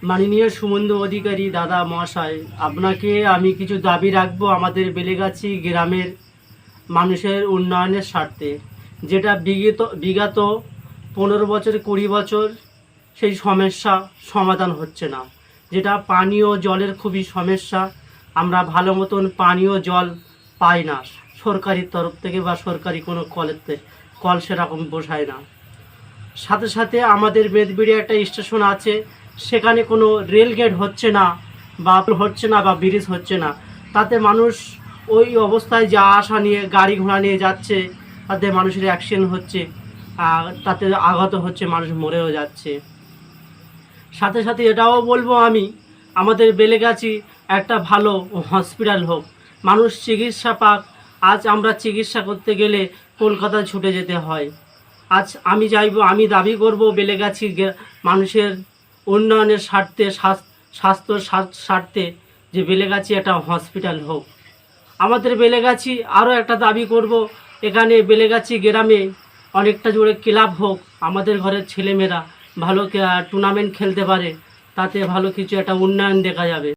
মাননীয় সুমন্দু অধিকারী দাদা মহাশয়, আপনাকে আমি কিছু দাবি রাখবো আমাদের বেলেগাছি গ্রামের মানুষের উন্নয়নের স্বার্থে। যেটা বিগত 15 বছর 20 বছর সেই সমস্যা সমাধান হচ্ছে না। যেটা পানীয় জলের খুবই সমস্যা। আমরা ভালো মতন পানীয় জল পাই না সরকারি তরফ থেকে, বা সরকারি কোনো কল সেরকম বসায় না। সাথে সাথে আমাদের বেদবিড়ে একটা স্টেশন আছে, সেখানে কোনো রেলগেট হচ্ছে না বা ব্রিজ হচ্ছে না। তাতে মানুষ ওই অবস্থায় যা আসা নিয়ে গাড়ি ঘোড়া নিয়ে যাচ্ছে, তাতে মানুষের অ্যাক্সিডেন্ট হচ্ছে, তাতে আঘাত হচ্ছে, মানুষ মরেও যাচ্ছে। সাথে সাথে এটাও বলবো আমি, আমাদের বেলেগাছি একটা ভালো হসপিটাল হোক, মানুষ চিকিৎসা পাক। আজ আমরা চিকিৎসা করতে গেলে কলকাতায় ছুটে যেতে হয়। আজ আমি দাবি করব বেলেগাছি মানুষের উন্নয়নের স্বার্থে, স্বাস্থ্য স্বার্থে, যে বেলেগাছি একটা হসপিটাল হোক। আমাদের বেলেগাছি আরও একটা দাবি করব, এখানে বেলেগাছি গ্রামে অনেকটা জোরে ক্লাব হোক, আমাদের ঘরের ছেলেমেয়েরা ভালো টুর্নামেন্ট খেলতে পারে, তাতে ভালো কিছু একটা উন্নয়ন দেখা যাবে।